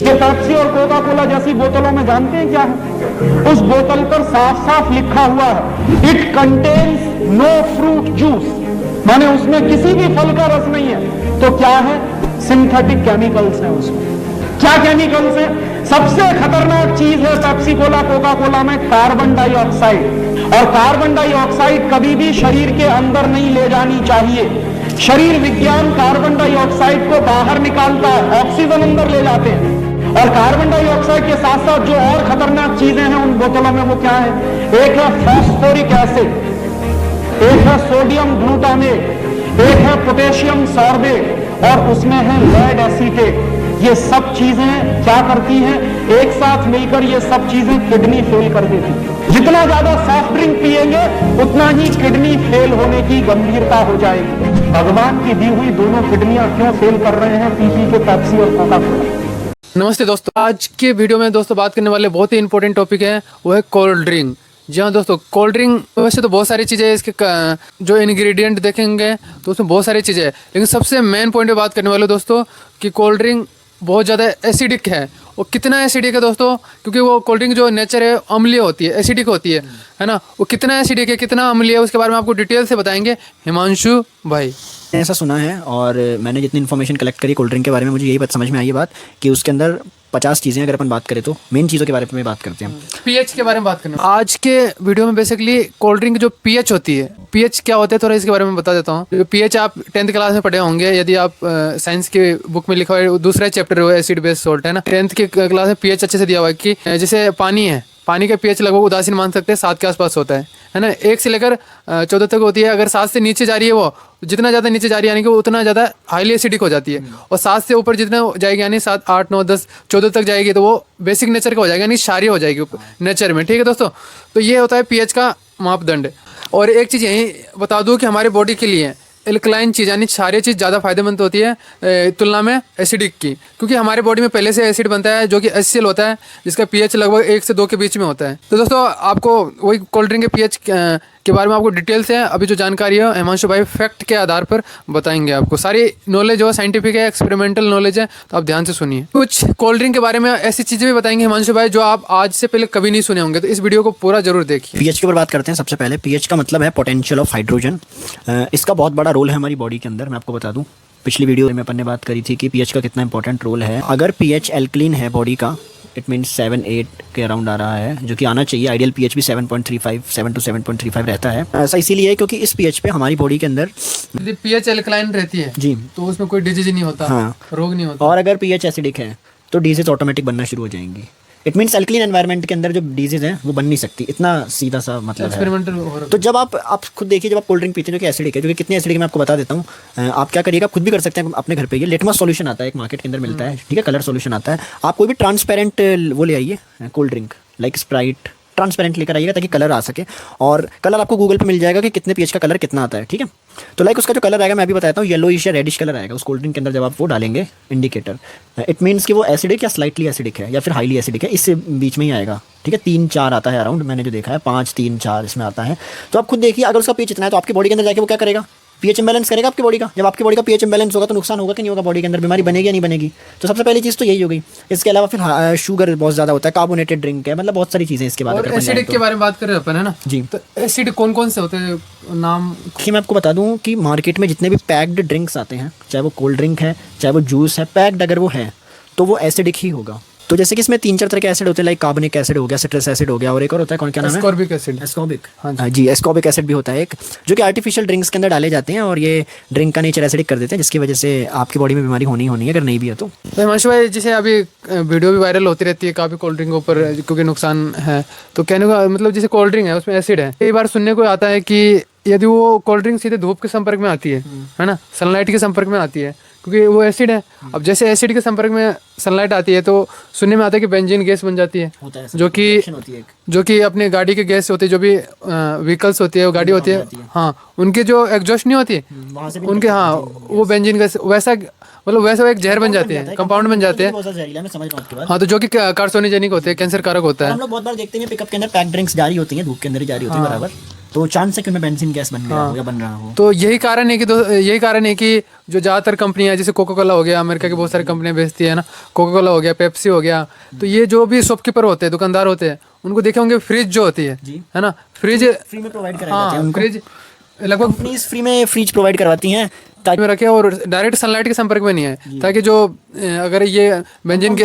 ये पेप्सी और Coca Cola जैसी बोतलों में जानते हैं क्या है? उस बोतल पर साफ साफ लिखा हुआ है, it contains no fruit juice, माने उसमें किसी भी फल का रस नहीं है। तो क्या है? सिंथेटिक केमिकल्स हैं उसमें। क्या केमिकल्स हैं? सबसे खतरनाक चीज है पेप्सी कोला कोका कोला में कार्बन डाइऑक्साइड। और कार्बन डाइऑक्साइड कभी भी शरीर के अंदर नहीं ले जानी चाहिए। शरीर विज्ञान कार्बन डाइऑक्साइड को बाहर निकालता है, ऑक्सीजन अंदर ले जाते हैं। और कार्बन डाइऑक्साइड के साथ साथ जो और खतरनाक चीजें हैं उन बोतलों में, वो क्या है? एक है फास्फोरिक एसिड, एक है सोडियम ग्लूटामेट, एक है पोटेशियम सॉर्बेट और उसमें है लेड एसीटेट। ये सब चीजें क्या करती हैं? एक साथ मिलकर ये सब चीजें किडनी फेल कर देती। जितना ज्यादा सॉफ्ट ड्रिंक पिएंगे उतना ही किडनी फेल होने की गंभीरता हो जाएगी। भगवान की दी हुई दोनों किडनियां क्यों फेल कर रहे हैं? पी के पेप्सी और कोका कोला। नमस्ते दोस्तों, आज के वीडियो में दोस्तों बात करने वाले बहुत ही इंपॉर्टेंट टॉपिक है, वो है कोल्ड ड्रिंक। जी हाँ दोस्तों, कोल्ड ड्रिंक वैसे तो बहुत सारी चीज़ें हैं, इसके जो इंग्रेडिएंट देखेंगे तो उसमें बहुत सारी चीज़ें हैं, लेकिन सबसे मेन पॉइंट पे बात करने वाले दोस्तों कि कोल्ड ड्रिंक बहुत ज़्यादा एसिडिक है। और कितना एसिडिक है दोस्तों? क्योंकि वो कोल्ड ड्रिंक जो नेचर है अम्लीय होती है, एसिडिक होती है ना। वो कितना एसिडिक है, कितना अम्लीय है, उसके बारे में आपको डिटेल से बताएंगे हिमांशु भाई। ऐसा सुना है और मैंने जितनी इन्फॉर्मेशन कलेक्ट करी कोल्ड ड्रिंक के बारे में, मुझे यही बात समझ में आई है बात कि उसके अंदर 50 चीज़ें अगर अपन बात करें तो मेन चीज़ों के बारे में बात करते हैं। पीएच के बारे में बात करना आज के वीडियो में। बेसिकली कोल्ड ड्रिंक जो पीएच होती है, पीएच क्या होता है थोड़ा इसके बारे में बता देता हूँ। पीएच आप 10th क्लास में पढ़े होंगे, यदि आप साइंस के बुक में लिखा हुआ है, दूसरा चैप्टर है एसिड बेस सॉल्ट है ना। 10th की क्लास में पीएच अच्छे से दिया हुआ है कि जैसे पानी है, पानी का पीएच लगभग उदासीन मान सकते हैं 7 के आसपास होता है ना। 1 से लेकर 14 तक होती है। अगर 7 से नीचे जा रही है, वो जितना ज़्यादा नीचे जा रही है यानी कि उतना ज़्यादा हाईली एसिडिक हो जाती है। और 7 से ऊपर जितना जाएगी यानी 7, 8, 9, 10, 14 तक जाएगी तो वो बेसिक नेचर का हो जाएगा, यानी क्षारीय हो जाएगी नेचर में। ठीक है दोस्तों, तो ये होता है पीएच का मापदंड। और एक चीज़ यही बता दूँ कि हमारी बॉडी के लिए एल्कलाइन चीज़ यानी क्षारीय चीज़ ज़्यादा फायदेमंद होती है तुलना में एसिडिक की, क्योंकि हमारे बॉडी में पहले से एसिड बनता है जो कि HCl होता है, जिसका पीएच लगभग 1 से 2 के बीच में होता है। तो दोस्तों आपको वही कोल्ड ड्रिंक के पीएच के बारे में आपको डिटेल से अभी जो जानकारी है हिमांशु भाई फैक्ट के आधार पर बताएंगे आपको। सारी नॉलेज जो साइंटिफिक है, एक्सपेरिमेंटल नॉलेज है, तो आप ध्यान से सुनिए। कुछ कोल्ड ड्रिंक के बारे में ऐसी चीज़ें भी बताएंगे हिमांशु भाई जो आप आज से पहले कभी नहीं सुने होंगे, तो इस वीडियो को पूरा जरूर देखिए। पीएच के ऊपर बात करते हैं। सबसे पहले पीएच का मतलब है पोटेंशियल ऑफ हाइड्रोजन। इसका बहुत बड़ा रोल है हमारी बॉडी के अंदर। मैं आपको बता दूं, पिछली वीडियो में अपन ने बात करी थी कि पीएच का कितना इंपॉर्टेंट रोल है। अगर पीएच एल्कलीन है बॉडी का, इट मीन्स 7-8 के अराउंड आ रहा है, जो कि आना चाहिए। आइडियल पीएच भी 7.35, 7 to 7.35 रहता है। ऐसा इसीलिए है क्योंकि इस पीएच पे हमारी बॉडी के अंदर यदि पीएच एल्कलाइन रहती है जी तो उसमें कोई डिजीज नहीं होता, हाँ, रोग नहीं होता। और अगर पीएच एसिडिक है तो डिजीज ऑटोमेटिक बनना शुरू हो जाएंगी। इट मीन्स एल्कलीन एनवायरनमेंट के अंदर जो डिजीज है वो बन नहीं सकती। इतना सीधा सा मतलब है। एक्सपेरिमेंटल हो रहा है। तो जब आप खुद देखिए, जब आप कोल्ड ड्रिंक पीते हैं जो कि एसिडिक है, जो कि कितनी एसिडिक है मैं आपको बता देता हूँ। आप क्या करिएगा, खुद भी कर सकते हैं अपने घर पे। ये लिटमस सॉल्यूशन आता है, एक मार्केट के अंदर मिलता है, ठीक है, कलर सॉल्यूशन आता है। आप कोई भी ट्रांसपेरेंट वो ले आइए cold drink, like Sprite, transparent लेकर आइएगा ताकि कलर आ सके। और कलर आपको गूगल पे मिल जाएगा कि कितने पीएच का कलर कितना आता है, ठीक है। तो लाइक उसका जो कलर आएगा मैं अभी बताता हूँ, येलोइश या रेडिश कलर आएगा उस कोल्ड ड्रिंक के अंदर जब आप वो डालेंगे इंडिकेटर। इट मीन्स कि वो एसिडिक या स्लाइटली एसिडिक है या फिर हाईली एसिडिक है, इससे बीच में ही आएगा, ठीक है। 3-4 आता है अराउंड, मैंने जो देखा है 5-3-4 इसमें आता है। तो आप खुद देखिए, अगर उसका पीएच इतना है तो आपकी बॉडी के अंदर जाके वो क्या करेगा, पीएच इंबैलेंस करेगा आपकी बॉडी का। जब आपकी बॉडी का पीएच इंबैलेंस होगा तो नुकसान होगा कि नहीं होगा, बॉडी के अंदर बीमारी बनेगी या नहीं बनेगी। तो सबसे पहली चीज़ तो यही हो गई। इसके अलावा फिर शुगर बहुत ज़्यादा होता है, कार्बोनेटेड ड्रिंक है, मतलब बहुत सारी चीज़ें इसके बाद। और एसिडिक के बारे में बात करें अपन, है ना जी। तो एसिड कौन कौन से होते हैं, नाम मैं आपको बता दूं कि मार्केट में जितने भी पैक्ड ड्रिंक्स आते हैं, चाहे वो कोल्ड ड्रिंक है चाहे वो जूस है, पैक्ड अगर वो है तो वो एसिडिक ही होगा। तो जैसे कि इसमें 3-4 तरह के एसिड होते हैं, लाइक कार्बनिक एसिड हो गया, सिट्रस एसिड हो गया, और एक और होता है, कौन क्या नाम है, एस्कॉर्बिक एसिड। एस्कॉर्बिक, हाँ जी, एस्कॉर्बिक एसिड भी होता है एक, जो कि आर्टिफिशियल ड्रिंक्स के अंदर डाले जाते हैं और ये ड्रिंक का नेचर एसिडिक कर देते हैं, जिसकी वजह से आपकी बॉडी में बीमारी होनी है अगर नहीं भी है तो। हिमांशु भाई, जैसे अभी वीडियो भी वायरल होती रहती है काफ़ी कोल्ड ड्रिंक के ऊपर, क्योंकि नुकसान है, तो कहने का मतलब जैसे कोल्ड ड्रिंक है उसमें एसिड है। कई बार सुनने को आता है कि यदि वो कोल्ड ड्रिंक सीधे धूप के संपर्क में आती है ना, सनलाइट के संपर्क में आती है, क्योंकि वो एसिड है। अब जैसे एसिड के संपर्क में सनलाइट आती है तो सुनने में आता है कि बेंजीन गैस बन जाती है, जो कि अपनी गाड़ी की गैस होती है, जो भी व्हीकल्स होती है, वो गाड़ी होती है, हाँ, उनके जो एग्जॉस्ट नहीं होती है उनके, हाँ, वो बेंजीन गैस वैसा मतलब वैसा एक जहर बन जाते हैं, कंपाउंड बन जाते हैं। हाँ, तो जो कि कार्सिनोजेनिक होते हैं, कैंसर कारक होता है। हम लोग बहुत बार देखते हैं पिकअप के अंदर पैक ड्रिंक्स जारी होती हैं, धूप के अंदर ही जारी होती है बराबर। तो चांस है कि उनमें बेंजीन गैस बन गया हो या बन रहा हो। तो यही कारण है कि जो ज़्यादातर कंपनियां जैसे कोका कोला हो गया, अमेरिका की बहुत सारी कंपनियां बेचती है ना, कोका कोला हो गया, पेप्सी हो गया, तो ये जो भी शॉपकीपर होते हैं, दुकानदार होते हैं, उनको देखे होंगे फ्रिज जो होती है ना, फ्रिज फ्री में प्रोवाइड कराया जाता है उनको। फ्रिज लगभग कंपनीज फ्री में फ्रिज प्रोवाइड करवाती हैं ताकि में रखे और डायरेक्ट सनलाइट के संपर्क में नहीं है, ताकि जो अगर ये बेंजीन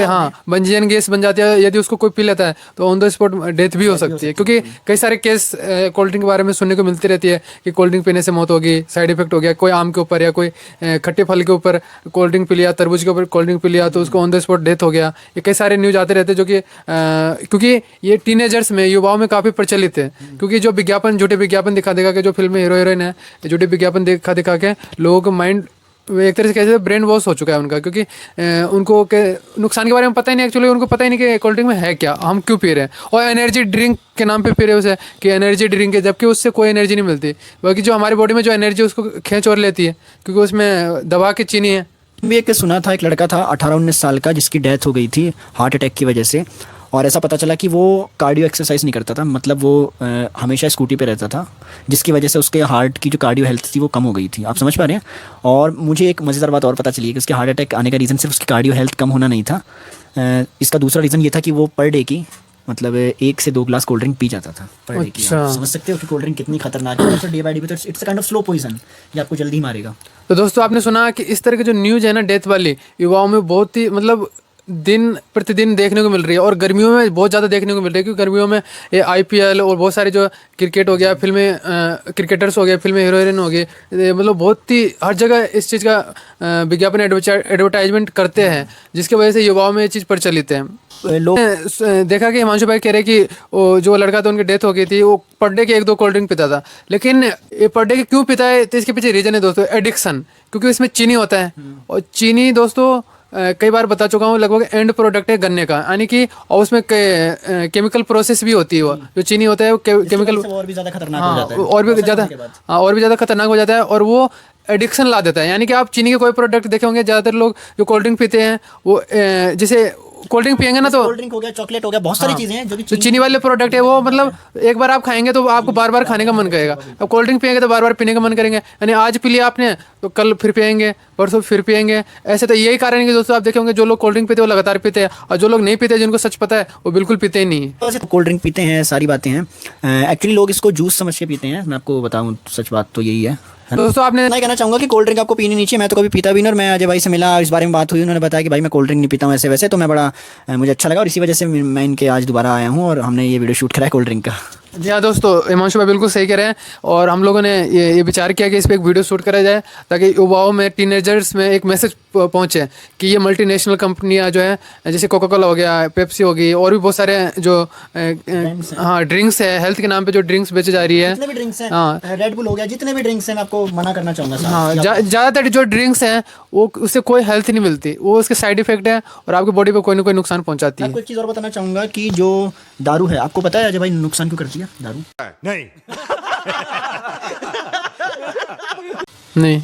गैस बन जाती है, यदि उसको कोई पी लेता है तो ऑन द स्पॉट डेथ भी हो सकती है, क्योंकि कई सारे केस कोल्ड ड्रिंक के बारे में सुनने को मिलती रहती है कि कोल्ड ड्रिंक पीने से मौत होगी, साइड इफेक्ट हो गया, कोई आम के ऊपर या कोई खट्टे फल के ऊपर कोल्ड ड्रिंक पी लिया, तरबूज के ऊपर कोल्ड ड्रिंक पी लिया तो उसको ऑन द स्पॉट डेथ हो गया। ये कई सारे न्यूज आते रहते हैं, जो कि क्योंकि ये टीनेजर्स में, युवाओं में काफ़ी प्रचलित है, क्योंकि जो विज्ञापन, झूठे विज्ञापन दिखा के जो फिल्म में हीरो हीरोइन है, झूठे विज्ञापन दिखा के लोगों का माइंड एक तरह से कैसे ब्रेन वॉश हो चुका है उनका, क्योंकि उनको नुकसान के बारे में पता ही नहीं, एक्चुअली उनको पता ही नहीं कि कोल्ड ड्रिंक में है क्या, हम क्यों पी रहे हैं, और एनर्जी ड्रिंक के नाम पे पी रहे हैं उसे कि एनर्जी ड्रिंक है, जबकि उससे कोई एनर्जी नहीं मिलती, बाकी जो हमारी बॉडी में जो एनर्जी उसको खींच और लेती है, क्योंकि उसमें दवा की चीनी है। भी एक सुना था, एक लड़का था 18-19 साल का जिसकी डेथ हो गई थी हार्ट अटैक की वजह से, और ऐसा पता चला कि वो कार्डियो एक्सरसाइज नहीं करता था, मतलब वो हमेशा स्कूटी पे रहता था, जिसकी वजह से उसके हार्ट की जो कार्डियो हेल्थ थी वो कम हो गई थी। आप समझ पा रहे हैं। और मुझे एक मज़ेदार बात और पता चली है कि उसके हार्ट अटैक आने का रीज़न सिर्फ उसकी कार्डियो हेल्थ कम होना नहीं था, इसका दूसरा रीज़न ये था कि वो पर डे की मतलब 1 से 2 ग्लास कोल्ड ड्रिंक पी जाता था पर डे की। आप समझ सकते हो कि कोल्ड ड्रिंक कितनी खतरनाक है। Day by day it's kind of slow poison, ये आपको जल्दी मारेगा। तो दोस्तों आपने सुना कि इस तरह की जो न्यूज़ है ना डेथ वाली, युवाओं में बहुत ही मतलब दिन प्रतिदिन देखने को मिल रही है, और गर्मियों में बहुत ज़्यादा देखने को मिल रही है, क्योंकि गर्मियों में ये IPL और बहुत सारे जो क्रिकेट हो गया, फिल्में क्रिकेटर्स हो गए, फिल्में हीरो हीरोइन हो गए, मतलब बहुत ही हर जगह इस चीज़ का विज्ञापन एडवर्टाइजमेंट करते हैं, जिसकी वजह से युवाओं में ये चीज़ प्रचलित है। लोग देखा कि हिमांशु भाई कह रहे कि वो जो लड़का था उनकी डेथ हो गई थी, वो पर डे के 1-2 कोल्ड ड्रिंक पीता था, लेकिन ये पर डे के क्यों पीता है, तो इसके पीछे रीज़न है दोस्तों एडिक्शन, क्योंकि इसमें चीनी होता है, और चीनी दोस्तों कई बार बता चुका हूँ लगभग एंड प्रोडक्ट है गन्ने का, यानी कि और उसमें केमिकल प्रोसेस भी होती है, वो जो चीनी होता है वो केमिकल और भी ज़्यादा खतरनाक हो जाता है, और भी ज़्यादा खतरनाक हो जाता है, और वो एडिक्शन ला देता है। यानी कि आप चीनी के कोई प्रोडक्ट देखे होंगे, ज़्यादातर लोग जो कोल्ड ड्रिंक पीते हैं वो जैसे कोल्ड ड्रिंक पियेंगे ना तो कोल्ड ड्रिंक हो गया, चॉकलेट हो गया, बहुत सारी चीज़ें हैं जो चीनी वाले प्रोडक्ट है, वो मतलब एक बार आप खाएंगे तो आपको बार बार खाने का मन करेगा, अब कोल्ड ड्रिंक पियेंगे तो बार बार पीने का मन करेंगे, यानी आज पी लिया आपने तो कल फिर पियेंगे, परसों फिर पियेंगे, ऐसे। तो यही कारण है कि दोस्तों आप देखे होंगे जो लोग कोल्ड ड्रिंक पीते हैं वो लगातार पीते हैं, और जो लोग नहीं पीते, जिनको सच पता है, वो बिल्कुल पीते ही नहीं है। कोल्ड ड्रिंक पीते हैं, सारी बातें हैं, एक्चुअली लोग इसको जूस समझ के पीते हैं। मैं आपको बताऊँ सच बात तो यही है। दोस्तों आपने मैं कहना चाहूँगा कि कोल्ड ड्रिंक आपको पीनी नहीं चाहिए। मैं तो कभी पीता भी नहीं, और मैं अजय भाई से मिला, इस बारे में बात हुई, उन्होंने बताया कि भाई मैं कोल्ड ड्रिंक नहीं पीता हूँ ऐसे वैसे, तो मैं बड़ा मुझे अच्छा लगा, और इसी वजह से मैं इनके आज दोबारा आया हूँ और हमने ये वीडियो शूट करा है कोल्ड ड्रिंक का। जी हाँ दोस्तों, हिमांशु भाई बिल्कुल सही कह रहे हैं, और हम लोगों ने ये विचार किया कि इस पर एक वीडियो शूट करा जाए, ताकि युवाओं में, टीनेजर्स में एक मैसेज पहुँचे कि ये मल्टीनेशनल कंपनियाँ जो है, जैसे कोका कोला हो गया, पेप्सी होगी, और भी बहुत सारे जो हाँ ड्रिंक्स है, हेल्थ के नाम पे जो ड्रिंक्स बेची जा रही है, जितने भी ड्रिंक्स हैं, रेड बुल हो गया, जितने भी ड्रिंक्स हैं, मैं आपको मना करना चाहूँगा। हाँ, ज़्यादातर जो ड्रिंक्स हैं वो उससे कोई हेल्थ नहीं मिलती, वो उसके साइड इफेक्ट है, और आपकी बॉडी पे कोई ना कोई नुकसान पहुँचाती है। आपको एक चीज़ और बताना चाहूँगा कि जो दारू है, आपको पता है अजय भाई नुकसान क्यों करती है दारू? नहीं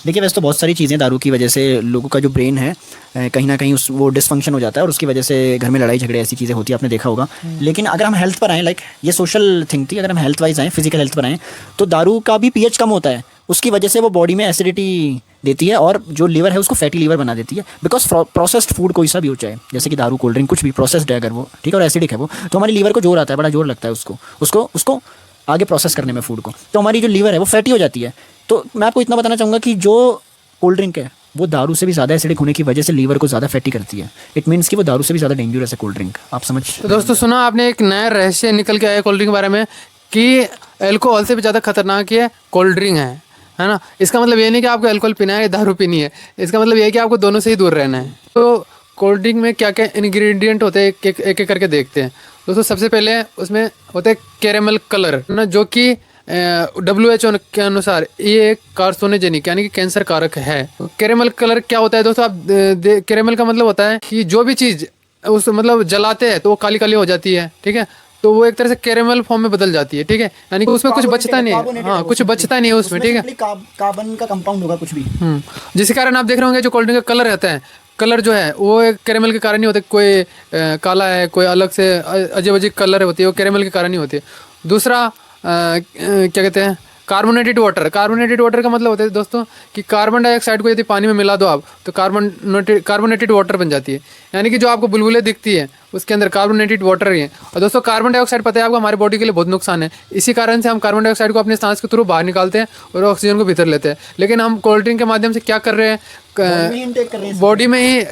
देखिए, वैसे तो बहुत सारी चीज़ें दारू की वजह से लोगों का जो ब्रेन है कहीं ना कहीं वो डिसफंक्शन हो जाता है, और उसकी वजह से घर में लड़ाई झगड़े ऐसी चीज़ें होती है, आपने देखा होगा। लेकिन अगर हम हेल्थ पर आएँ, लाइक ये सोशल थिंग थी, अगर हम हेल्थ वाइज आएँ, फिजिकल हेल्थ पर आएँ, तो दारू का भी pH कम होता है, उसकी वजह से वो बॉडी में एसिडिटी देती है, और जो लीवर है उसको फैटी लीवर बना देती है। बिकॉज प्रोसेस्ड फूड कोई सा भी हो, चाहे जैसे कि दारू, कोल्ड ड्रिंक, कुछ भी प्रोसेस्ड है अगर वो, ठीक है, और एसिडिक है वो, तो हमारी लीवर को जोर आता है, बड़ा जोर लगता है उसको आगे प्रोसेस करने में फूड को, तो हमारी जो लीवर है वो फैटी हो जाती है। तो मैं आपको इतना बताना चाहूँगा कि जो कोल्ड ड्रिंक है वो दारू से भी ज़्यादा एसिडिक होने की वजह से लीवर को ज़्यादा फैटी करती है। इट मीन्स कि वो दारू से भी ज़्यादा डेंजरस है कोल्ड ड्रिंक, आप समझ। तो दोस्तों सुना आपने, एक नया रहस्य निकल के आया कोल्ड ड्रिंक के बारे में, कि अल्कोहल से भी ज़्यादा खतरनाक ये कोल्ड ड्रिंक है ना। इसका मतलब ये नहीं कि आपको अल्कोहल पीना है या दारू पीनी है, इसका मतलब ये है कि आपको दोनों से ही दूर रहना है। तो कोल्ड ड्रिंक में क्या क्या इंग्रेडिएंट होते हैं, एक एक करके देखते हैं दोस्तों। सबसे पहले उसमें होता है कैरेमल कलर ना, जो कि WHO के अनुसार ये एक कार्सिनोजेनिक यानी कि कैंसर कारक है। कैरेमल कलर क्या होता है दोस्तों, आप कैरेमल का मतलब होता है कि जो भी चीज़ उस मतलब जलाते हैं तो वो काली काली हो जाती है, ठीक है, तो वो एक तरह से कैरेमल फॉर्म में बदल जाती है, ठीक है, यानी कि उसमें कुछ बचता नहीं है, हाँ कुछ बचता नहीं है उसमें, ठीक है, कार्बन का कंपाउंड होगा कुछ भी। जिसके कारण आप देख रहे होंगे जो कोल्ड ड्रिंक का कलर रहता है, कलर जो है वो एक कैरेमल के कारण नहीं होता, कोई काला है, कोई अलग से अजीब अजीब कलर होती है, वो कैरेमल के कारण नहीं होती है। दूसरा क्या कहते हैं, कार्बोनेटेड वाटर। कार्बोनेटेड वाटर का मतलब होता है दोस्तों कि कार्बन डाइऑक्साइड को यदि पानी में मिला दो आप तो कार्बोनेटेड वाटर बन जाती है। यानी कि जो आपको बुलबुलें दिखती है उसके अंदर कार्बोनेटेड वाटर ही है। और दोस्तों कार्बन डाइऑक्साइड पता है आपको हमारे बॉडी के लिए बहुत नुकसान है। इसी कारण से हम कार्बन डाइऑक्साइड को अपने सांस के थ्रू बाहर निकालते हैं और ऑक्सीजन को भीतर लेते हैं। लेकिन हम कोल्ड ड्रिंक के माध्यम से क्या कर रहे हैं, बॉडी में ही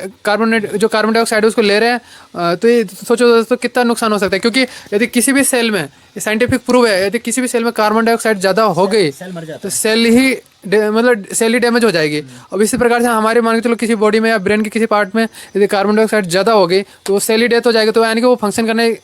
जो कार्बन डाइऑक्साइड है उसको ले रहे हैं। तो ये सोचो दोस्तों कितना नुकसान हो सकता है, क्योंकि यदि किसी भी सेल में, साइंटिफिक प्रूव है, यदि किसी भी सेल में कार्बन डाइऑक्साइड ज़्यादा हो गई तो सेल ही डैमेज हो जाएगी। अब इसी प्रकार से हमारे मान के चलो किसी बॉडी में या ब्रेन के किसी पार्ट में यदि कार्बन डाइऑक्साइड ज़्यादा हो गई तो वो सेल ही डेथ हो जाएगा। तो यानी कि वो फंक्शन करने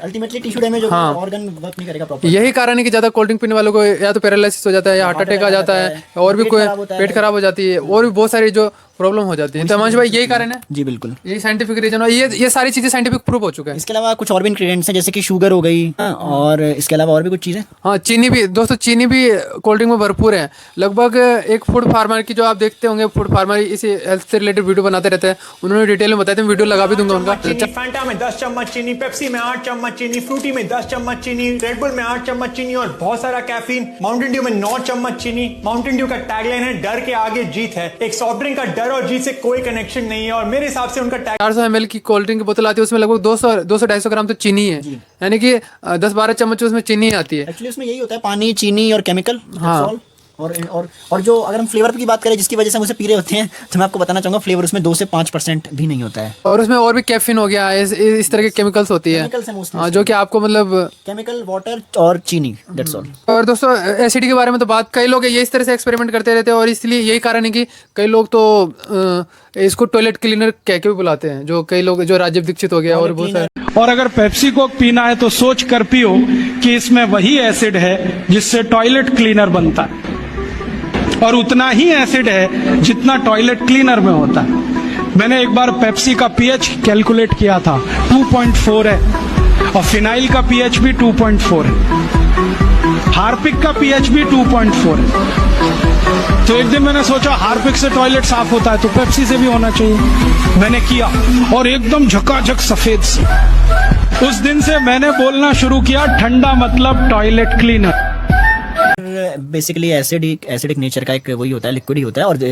अल्टीमेटली टिश्यू डैमेज होगा, ऑर्गन वर्क नहीं करेगा प्रॉपर। यही कारण है कि ज़्यादा कोल्ड ड्रिंक पीने वालों को या तो पैरालिसिस हो जाता है या हार्ट अटैक आ जाता है और भी कोई पेट खराब हो जाती है और भी बहुत सारी जो प्रॉब्लम हो जाती है। तो अमांश भाई यही कारण है जी, बिल्कुल यही साइंटिफिक रीजन और ये सारी चीज़ें साइंटिफिक प्रूव हो चुका है। इसके अलावा कुछ और भी इंग्रेडिएंट्स हैं जैसे कि शुगर हो गई और इसके अलावा और भी कुछ चीज़ें। हाँ, चीनी भी दोस्तों, चीनी भी कोल्ड ड्रिंक में भरपूर है। लगभग एक फूड फार्मर की जो आप देखते होंगे, फूड फार्मर इसी हेल्थ से रिलेटेड वीडियो बनाते रहते हैं, उन्होंने डिटेल में बताया था, वीडियो लगा भी दूंगा उनका। फैंटा में 10 चम्मच चीनी, पेप्सी में 8 चम्मच चीनी, फ्रूटी में 10 चम्मच चीनी, रेड बुल में 8 चम्मच चीनी और बहुत सारा कैफीन। माउंटेन ड्यू में 9 चम्मच चीनी। माउंटेन ड्यू का टैगलाइन है डर के आगे जीत है। एक सॉफ्ट ड्रिंक का डर और जीत से कोई कनेक्शन नहीं है और मेरे हिसाब से उनका 400 ml की कोल्ड ड्रिंक की बोतल आती है, उसमें लगभग 200-250 ग्राम तो चीनी है। यानी कि 10-12 चम्मच उसमें चीनी आती है। एक्चुअली उसमें यही होता है, पानी, चीनी और केमिकल। हाँ। और जो अगर हम फ्लेवर की बात करें जिसकी वजह से हम उसे पी रहे होते हैं, तो मैं आपको बताना चाहूंगा फ्लेवर उसमें 2 से 5% भी नहीं होता है। और उसमें और भी कैफीन हो गया, इस तरह के केमिकल्स होती है जो कि आपको मतलब केमिकल, वाटर और चीनी, दैट्स ऑल। और दोस्तों एसिड के बारे में तो बात, कई लोग ये इस तरह से एक्सपेरिमेंट करते रहते हैं और इसलिए यही कारण है कि कई लोग तो इसको टॉयलेट क्लीनर कह के भी बुलाते हैं, जो कई लोग, जो राजीव दीक्षित हो गया और बहुत सारे। और अगर पेप्सी कोक पीना है तो सोच कर पियो कि इसमें वही एसिड है जिससे टॉयलेट क्लीनर बनता है और उतना ही एसिड है जितना टॉयलेट क्लीनर में होता है। मैंने एक बार पेप्सी का पीएच कैलकुलेट किया था, 2.4 है और फिनाइल का पीएच भी 2.4 है, हार्पिक का पीएच भी 2.4 है। तो एक दिन मैंने सोचा हार्पिक से टॉयलेट साफ होता है तो पेप्सी से भी होना चाहिए। मैंने किया और एकदम झकाझक सफेद सी। उस दिन से मैंने बोलना शुरू किया ठंडा मतलब toilet cleaner. Basically acidic nature का एक वही होता है, लिक्विड ही होता है और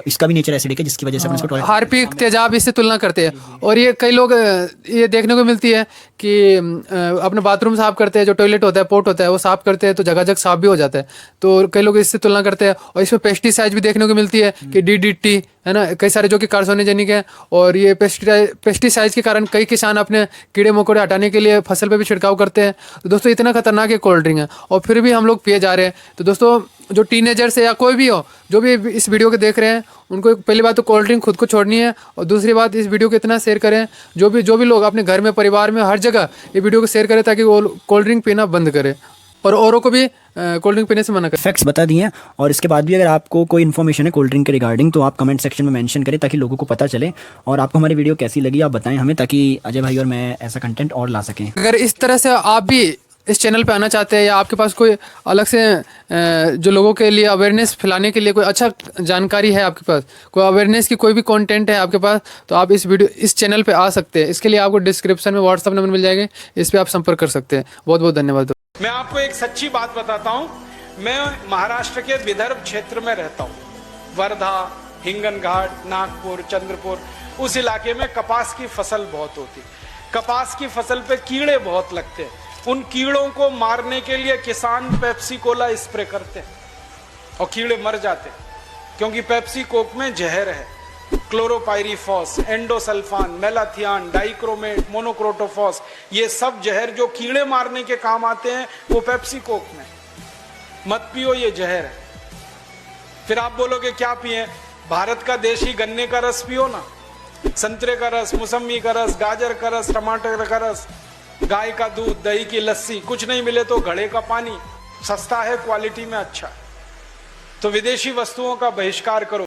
इसका भी नेचर एसिडिक है जिसकी वजह से अपन इसको टॉयलेट। हार्पिक, तेजाब इससे तुलना करते हैं। और ये कई लोग ये देखने को मिलती है कि अपने बाथरूम साफ करते हैं, जो टॉयलेट होता है, पोर्ट होता है, वो साफ करते हैं तो जगह साफ भी हो जाता है। तो कई लोग इससे तुलना करते हैं। और इसमें पेस्टिसाइड भी देखने को मिलती है कि DDT है ना, कई सारे जो कि कार्सिनोजेनिक है। और ये पेस्टिसाइड के कारण कई किसान अपने कीड़े मकोड़े हटाने के लिए फसल पे भी छिड़काव करते हैं। तो दोस्तों इतना खतरनाक ये कोल्ड ड्रिंक है और फिर भी हम लोग पिए जा रहे हैं। तो दोस्तों जो टीनेजर्स है या कोई भी हो, जो भी इस वीडियो को देख रहे हैं, उनको पहली बात तो कोल्ड ड्रिंक खुद को छोड़नी है और दूसरी बात इस वीडियो को इतना शेयर करें, जो भी लोग अपने घर में, परिवार में, हर जगह ये वीडियो को शेयर करें ताकि वो कोल्ड ड्रिंक पीना बंद करें और औरों को भी कोल्ड ड्रिंक पीने से मना करें। फैक्ट्स बता दिए हैं और इसके बाद भी अगर आपको कोई इन्फॉर्मेशन है कोल्ड ड्रिंक के रिगार्डिंग तो आप कमेंट सेक्शन में मेंशन करें ताकि लोगों को पता चले। और आपको हमारी वीडियो कैसी लगी आप बताएं हमें, ताकि अजय भाई और मैं ऐसा कंटेंट और ला सकें। अगर इस तरह से आप भी इस चैनल पे आना चाहते हैं या आपके पास कोई अलग से जो लोगों के लिए अवेयरनेस फैलाने के लिए कोई अच्छा जानकारी है, आपके पास कोई अवेयरनेस की कोई भी कंटेंट है आपके पास, तो आप इस चैनल पे आ सकते हैं। इसके लिए आपको डिस्क्रिप्शन में व्हाट्सअप नंबर मिल जाएगा, इस पर आप संपर्क कर सकते हैं। बहुत बहुत धन्यवाद। मैं आपको एक सच्ची बात बताता हूँ, मैं महाराष्ट्र के विदर्भ क्षेत्र में रहता हूँ, वर्धा, हिंगनघाट, नागपुर, चंद्रपुर, उस इलाके में कपास की फसल बहुत होती। कपास की फसल पे कीड़े बहुत लगते हैं। उन कीड़ों को मारने के लिए किसान पेप्सी कोला स्प्रे करते हैं और कीड़े मर जाते हैं, क्योंकि पेप्सी कोक में जहर है। Chlorpyrifos, endosulfan, malathion, dichromate, monocrotophos, ये सब जहर जो कीड़े मारने के काम आते हैं वो पेप्सी कोक में। मत पियो, ये जहर है। फिर आप बोलोगे क्या पिए? भारत का देशी गन्ने का रस पियो ना, संतरे का रस, मौसमी का रस, गाजर का रस, टमाटर का रस, गाय का दूध, दही की लस्सी, कुछ नहीं मिले तो घड़े का पानी, सस्ता है, क्वालिटी में अच्छा है। तो विदेशी वस्तुओं का बहिष्कार करो।